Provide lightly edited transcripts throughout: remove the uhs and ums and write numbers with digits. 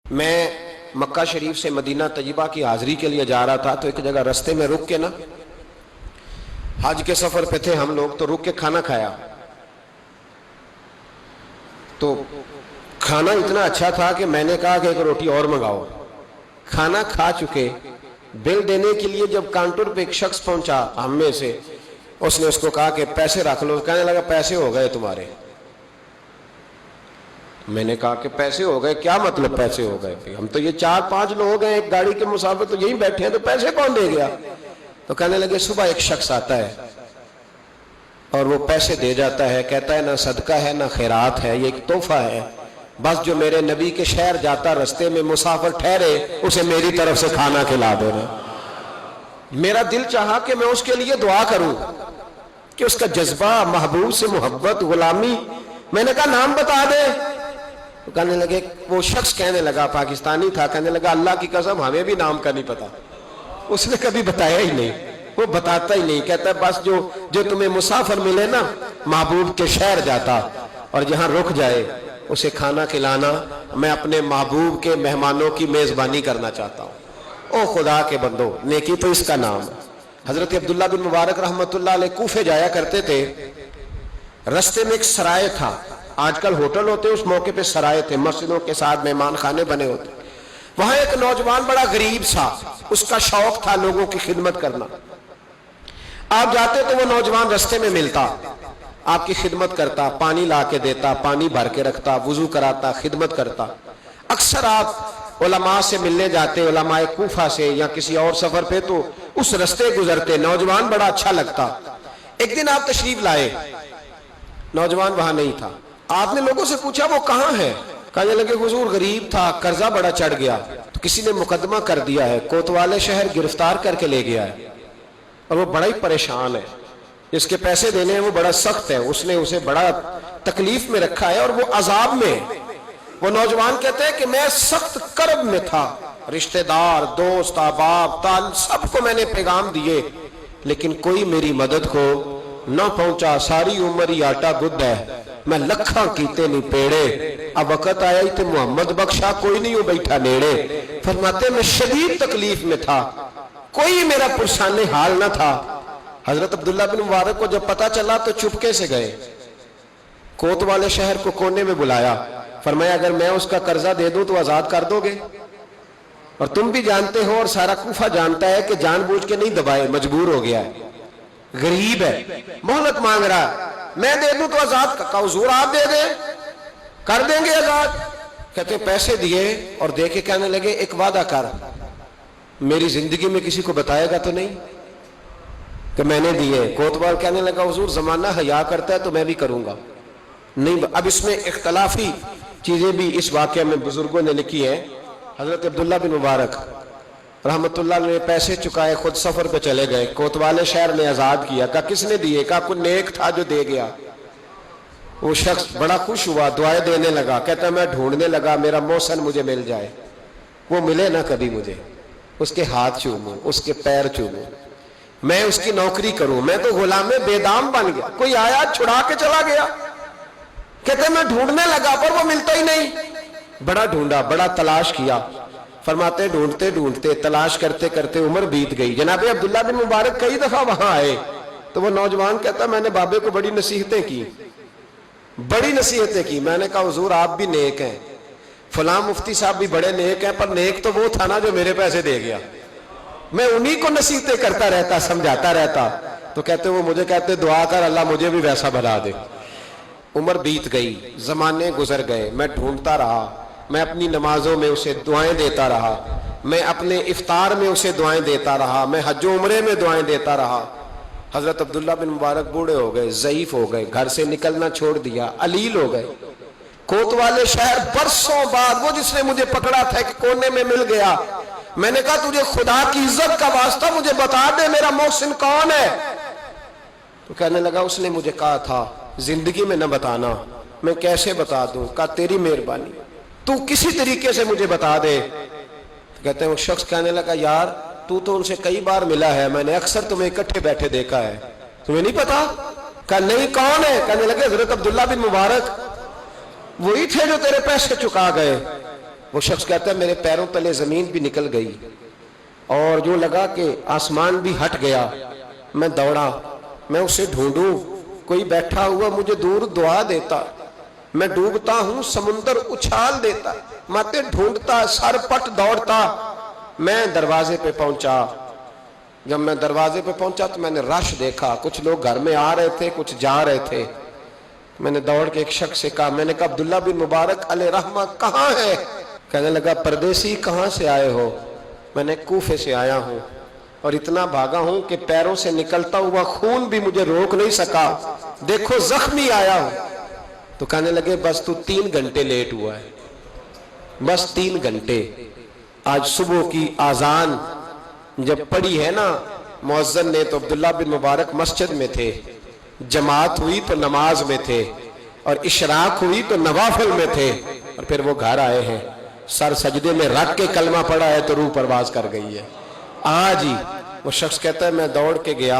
میں مکہ شریف سے مدینہ طیبہ کی حاضری کے لیے جا رہا تھا تو ایک جگہ رستے میں رک کے نا، حج کے سفر پہ تھے ہم لوگ، تو رک کے کھانا کھایا تو کھانا اتنا اچھا تھا کہ میں نے کہا کہ ایک روٹی اور منگاؤ۔ کھانا کھا چکے، بل دینے کے لیے جب کاؤنٹر پہ ایک شخص پہنچا ہم میں سے، اس نے اس کو کہا کہ پیسے رکھ لو۔ کہنے لگا پیسے ہو گئے تمہارے۔ میں نے کہا کہ پیسے ہو گئے؟ کیا مطلب پیسے ہو گئے؟ ہم تو یہ 4-5 لوگ ہیں ایک گاڑی کے مسافر، تو یہی بیٹھے ہیں، تو پیسے کون دے گیا؟ تو کہنے لگے صبح ایک شخص آتا ہے اور وہ پیسے دے جاتا ہے، کہتا ہے نہ صدقہ ہے نہ خیرات ہے، یہ ایک تحفہ ہے، بس جو میرے نبی کے شہر جاتا رستے میں مسافر ٹھہرے اسے میری طرف سے کھانا کھلا دینا۔ میرا دل چاہا کہ میں اس کے لیے دعا کروں کہ اس کا جذبہ، محبوب سے محبت، غلامی۔ میں نے کہا نام بتا دے۔ تو کہنے لگے، وہ شخص کہنے لگا، پاکستانی تھا، کہنے لگا اللہ کی قسم ہمیں بھی نام کا نہیں پتا۔ اس نے کبھی بتایا ہی نہیں، وہ بتاتا ہی نہیں، کہتا ہے بس جو تمہیں مسافر ملے نا، محبوب کے شہر جاتا اور جہاں رک جائے اسے کھانا کھلانا، میں اپنے محبوب کے مہمانوں کی میزبانی کرنا چاہتا ہوں۔ او خدا کے بندو، نیکی تو اس کا نام ہے۔ حضرت عبداللہ بن مبارک رحمۃ اللہ علیہ کوفے جایا کرتے تھے، رستے میں ایک سرائے تھا، آج کل ہوٹل ہوتے، اس موقع پہ سرائے تھے، مسجدوں کے ساتھ مہمان خانے بنے ہوتے۔ وہاں ایک نوجوان بڑا غریب تھا، اس کا شوق تھا لوگوں کی خدمت کرنا۔ آپ جاتے تو وہ نوجوان رستے میں ملتا، آپ کی خدمت کرتا، پانی لا کے دیتا، پانی بھر کے رکھتا، وضو کراتا، خدمت کرتا۔ اکثر آپ علماء سے ملنے جاتے، علماء کوفہ سے یا کسی اور سفر پہ، تو اس رستے گزرتے، نوجوان بڑا اچھا لگتا۔ ایک دن آپ تشریف لائے، نوجوان وہاں نہیں تھا۔ آپ نے لوگوں سے پوچھا وہ کہاں ہے؟ کہنے لگے حضور غریب تھا، قرضہ بڑا چڑھ گیا، تو کسی نے مقدمہ کر دیا ہے، کوتوالے شہر گرفتار کر کے لے گیا ہے اور وہ بڑا ہی پریشان ہے، جس کے پیسے دینے ہیں وہ بڑا سخت ہے، اس نے اسے بڑا تکلیف میں رکھا ہے اور وہ عذاب میں۔ وہ نوجوان کہتے ہیں کہ میں سخت کرب میں تھا، رشتہ دار، دوست، احباب، تال سب کو میں نے پیغام دیے، لیکن کوئی میری مدد کو نہ پہنچا۔ ساری عمر ہی آٹا گد ہے، میں لکھاں کیتے نہیں پیڑے، اب وقت آیا ہی تے محمد بخشا، کوئی نہیں ہو بیٹھا نیڑے۔ فرماتے میں شدید تکلیف میں تھا، کوئی میرا پرسان حال نہ تھا۔ حضرت عبداللہ بن مبارک کو جب پتا چلا تو چپکے سے گئے، کوت والے شہر کو کونے میں بلایا، فرمایا اگر میں اس کا قرضہ دے دوں تو آزاد کر دو گے؟ اور تم بھی جانتے ہو اور سارا کوفہ جانتا ہے کہ جان بوجھ کے نہیں دبائے، مجبور ہو گیا ہے، غریب ہے، مہلت مانگ رہا ہے، میں دے دوں تو آزاد کا حضور آپ دے دیں، کر دیں گے آزاد۔ کہتے پیسے دیے اور دے کے کہنے لگے ایک وعدہ کر، میری زندگی میں کسی کو بتائے گا تو نہیں کہ میں نے دیے؟ کوتوال کہنے لگا حضور زمانہ حیا کرتا ہے تو میں بھی کروں گا نہیں۔ اب اس میں اختلافی چیزیں بھی اس واقعے میں بزرگوں نے لکھی ہیں۔ حضرت عبداللہ بن مبارک رحمت اللہ نے پیسے چکائے، خود سفر پہ چلے گئے، کوتوالے شہر نے آزاد کیا۔ کہا کس نے دیے؟ کہا کوئی نیک تھا جو دے گیا۔ وہ شخص بڑا خوش ہوا، دعائیں دینے لگا، کہتا میں ڈھونڈنے لگا میرا محسن مجھے مل جائے، وہ ملے نہ کبھی مجھے، اس کے ہاتھ چوموں، اس کے پیر چوموں، میں اس کی نوکری کروں، میں تو غلام بے دام بن گیا، کوئی آیا چھڑا کے چلا گیا۔ کہتے میں ڈھونڈنے لگا پر وہ ملتا ہی نہیں، بڑا ڈھونڈا، بڑا تلاش کیا۔ فرماتے ڈھونڈتے ڈھونڈتے، تلاش کرتے کرتے عمر بیت گئی۔ جناب عبداللہ بن مبارک کئی دفعہ وہاں آئے تو وہ نوجوان کہتا میں نے بابے کو بڑی نصیحتیں کی، بڑی نصیحتیں کی۔ میں نے کہا حضور آپ بھی نیک ہیں، فلاں مفتی صاحب بھی بڑے نیک ہیں، پر نیک تو وہ تھا نا جو میرے پیسے دے گیا، میں انہی کو نصیحتیں کرتا رہتا، سمجھاتا رہتا۔ تو کہتے وہ مجھے کہتے دعا کر اللہ مجھے بھی ویسا بنا دے۔ عمر بیت گئی، زمانے گزر گئے، میں ڈھونڈتا رہا، میں اپنی نمازوں میں اسے دعائیں دیتا رہا، میں اپنے افطار میں اسے دعائیں دیتا رہا، میں حج و عمرے میں دعائیں دیتا رہا۔ حضرت عبداللہ بن مبارک بوڑھے ہو گئے، ضعیف ہو گئے، گھر سے نکلنا چھوڑ دیا، علیل ہو گئے۔ کوتوالے شہر برسوں بعد وہ جس نے مجھے پکڑا تھا ایک کونے میں مل گیا۔ میں نے کہا تجھے خدا کی عزت کا واسطہ مجھے بتا دے میرا محسن کون ہے؟ تو کہنے لگا اس نے مجھے کہا تھا زندگی میں نہ بتانا۔ میں کیسے بتا دوں؟ کہا تیری مہربانی، تو کسی طریقے سے مجھے بتا دے۔ کہتے ہیں وہ شخص کہنے لگا یار تو ان سے کئی بار ملا ہے، میں نے اکثر تمہیں اکٹھے بیٹھے دیکھا ہے، تمہیں نہیں پتا؟ کہا نہیں کون ہے؟ کہنے لگے حضرت عبداللہ بن مبارک، وہی تھے جو تیرے پیسے چکا گئے۔ وہ شخص کہتا ہے میرے پیروں تلے زمین بھی نکل گئی اور جو لگا کہ آسمان بھی ہٹ گیا. میں دوڑا, میں اسے ڈھونڈوں, کوئی بیٹھا ہوا مجھے دور دعا دیتا. میں ڈوبتا ہوں سمندر اچھال دیتا. ماتے ڈھونڈتا, سر پٹ دوڑتا. میں دروازے پہ پہنچا. جب میں دروازے پہ پہنچا تو میں نے رش دیکھا, کچھ لوگ گھر میں آ رہے تھے, کچھ جا رہے تھے. میں نے دوڑ کے ایک شخص سے کہا, میں نے کہا عبداللہ بن مبارک علیہ رحمہ کہاں ہے؟ کہنے لگا پردیسی کہاں سے آئے ہو؟ میں نے کوفے سے آیا ہوں اور اتنا بھاگا ہوں کہ پیروں سے نکلتا ہوا خون بھی مجھے روک نہیں سکا, دیکھو زخمی آیا ہوں. تو کہنے لگے بس تو 3 گھنٹے لیٹ ہوا ہے, بس 3 گھنٹے. آج صبح کی آذان جب پڑھی ہے نا مؤذن نے تو عبداللہ بن مبارک مسجد میں تھے, جماعت ہوئی تو نماز میں تھے, اور اشراق ہوئی تو نوافل میں تھے, اور پھر وہ گھر آئے ہیں. سر سجدے میں رکھ کے کلمہ پڑھا ہے تو روح پرواز کر گئی ہے. آج ہی وہ شخص کہتا ہے میں دوڑ کے گیا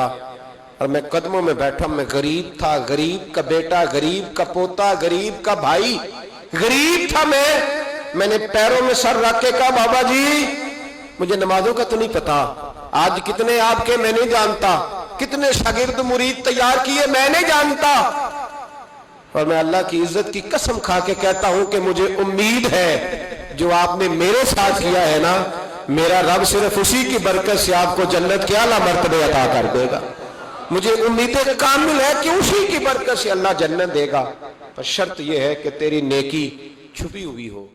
اور میں قدموں میں بیٹھا. میں غریب تھا, غریب کا بیٹا, غریب کا پوتا, غریب کا بھائی, غریب تھا. میں نے پیروں میں سر رکھ کے کہا بابا جی مجھے نمازوں کا تو نہیں پتا, آج کتنے آپ کے میں نہیں جانتا, کتنے شاگرد مرید تیار کیے میں نہیں جانتا, اور میں اللہ کی عزت کی قسم کھا کے کہتا ہوں کہ مجھے امید ہے جو آپ نے میرے ساتھ کیا ہے نا, میرا رب صرف اسی کی برکت سے آپ کو جنت کے اعلیٰ مرتبے عطا کر دے گا. مجھے امید کامل ہے کہ اسی کی برکت سے اللہ جنت دے گا, پر شرط یہ ہے کہ تیری نیکی چھپی ہوئی ہو.